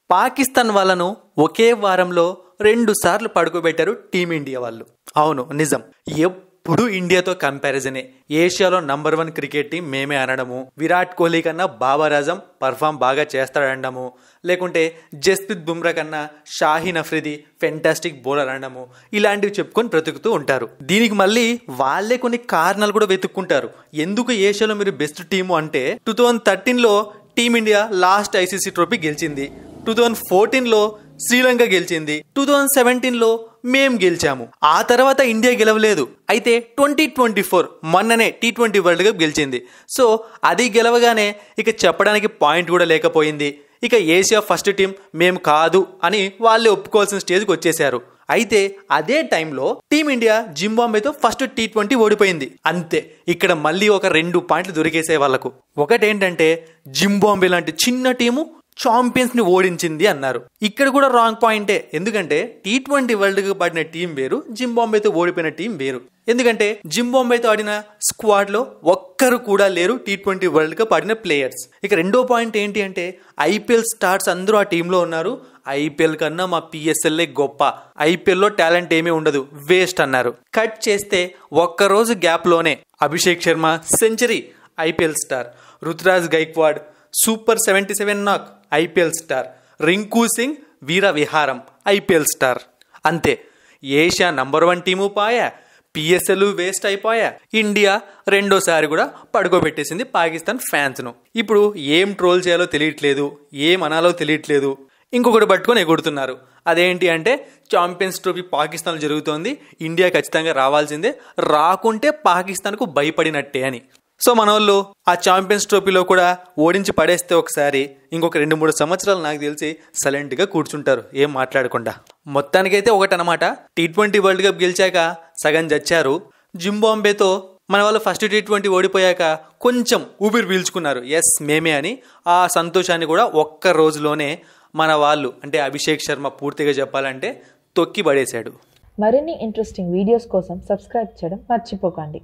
పాకిస్తాన్ వాళ్ళను ఒకే వారంలో 2 సార్లు పడుకోబెట్టారు టీమిండియా వాళ్ళు. అవును, నిజం. ఎప్పుడు ఇండియాతో కంపారిజనే. ఏషియాలో నంబర్ 1 క్రికెట్ టీం మేమే అనడము, విరాట్ కోహ్లీ కన్నా బాబర్ ఆజం పర్ఫామ్ బాగా చేస్తాడనడము, లేకుంటే జస్ప్రీత్ బుమ్రా కన్నా షాహీన్ అఫ్రిది ఫెంటాస్టిక్ బౌలర్ అనడము, ఇలాంటివి చెప్పుకొని బ్రతుకుతూ ఉంటారు. దీనికి మళ్ళీ వాళ్ళే కొన్ని కారణాలు కూడా వెతుక్కుంటారు. ఎందుకు ఏషియాలో మీరు బెస్ట్ టీము అంటే 2013లో టీమిండియా లాస్ట్ ఐసీసీ ట్రోఫీ గెలిచింది, 2014లో శ్రీలంక గెలిచింది, 2017లో మేం గెలిచాము. ఆ తర్వాత ఇండియా గెలవలేదు. అయితే 2024 మొన్ననే T20 వరల్డ్ కప్ గెలిచింది. సో అది గెలవగానే ఇక చెప్పడానికి పాయింట్ కూడా లేకపోయింది. ఇక ఏషియా ఫస్ట్ టీం మేము కాదు అని వాళ్ళే ఒప్పుకోవాల్సిన స్టేజ్కి వచ్చేసారు. అయితే అదే టైంలో టీమిండియా జింబాబ్వేతో ఫస్ట్ T20 ఓడిపోయింది. అంతే, ఇక్కడ మళ్ళీ ఒక 2 పాయింట్లు దొరికేసాయి వాళ్ళకు. ఒకటేంటంటే జింబాబ్వే లాంటి చిన్న టీము ఛాంపియన్స్ ని ఓడించింది అన్నారు. ఇక్కడ కూడా రాంగ్ పాయింటే. ఎందుకంటే T20 వరల్డ్ కప్ ఆడిన టీం వేరు, జింబాబ్వేతో ఓడిపోయిన టీం వేరు. ఎందుకంటే జింబాబ్వేతో ఆడిన స్క్వాడ్ లో ఒక్కరు కూడా లేరు T20 వరల్డ్ కప్ ఆడిన ప్లేయర్స్. ఇక రెండో పాయింట్ ఏంటి అంటే ఐపీఎల్ స్టార్స్ అందరూ ఆ టీంలో ఉన్నారు. ఐపీఎల్ కన్నా మా పిఎస్ఎల్ఏ గొప్ప, ఐపీఎల్ లో టాలెంట్ ఏమీ ఉండదు, వేస్ట్ అన్నారు. కట్ చేస్తే ఒక్కరోజు గ్యాప్ లోనే Abhishek Sharma century, IPL star, Ruturaj Gaikwad super 77 knock, IPL star, Rinku Singh వీర విహారం, ఐపీఎల్ స్టార్. అంతే, ఏషియా నంబర్ 1 టీము పాయా, పిఎస్ఎల్ వేస్ట్ అయిపోయా. ఇండియా రెండోసారి కూడా పడుకోబెట్టేసింది పాకిస్తాన్ ఫ్యాన్స్ ను. ఇప్పుడు ఏం ట్రోల్ చేయాలో తెలియట్లేదు, ఏం అనాలో తెలియట్లేదు. ఇంకొకటి పట్టుకొని ఎగుడుతున్నారు. అదేంటి అంటే ఛాంపియన్స్ ట్రోఫీ పాకిస్తాన్ జరుగుతోంది, ఇండియా ఖచ్చితంగా రావాల్సిందే, రాకుంటే పాకిస్తాన్కు భయపడినట్టే అని. సో మన వాళ్ళు ఆ ఛాంపియన్స్ ట్రోఫీలో కూడా ఓడించి పడేస్తే ఒకసారి ఇంకొక 2-3 సంవత్సరాలు నాకు తెలిసి సైలెంట్ గా కూర్చుంటారు, ఏం మాట్లాడకుండా. మొత్తానికైతే ఒకటనమాట, T20 వరల్డ్ కప్ గెలిచాక సగం చచ్చారు. జింబాబ్వేతో మన వాళ్ళు ఫస్ట్ T20 ఓడిపోయాక కొంచెం ఊపిరి పీల్చుకున్నారు, ఎస్ మేమే అని. ఆ సంతోషాన్ని కూడా ఒక్క రోజులోనే మన వాళ్ళు అంటే అభిషేక్ శర్మ పూర్తిగా చెప్పాలంటే తొక్కి పడేశాడు. మరిన్ని ఇంట్రెస్టింగ్ వీడియోస్ కోసం సబ్స్క్రైబ్ చేయడం మర్చిపోకండి.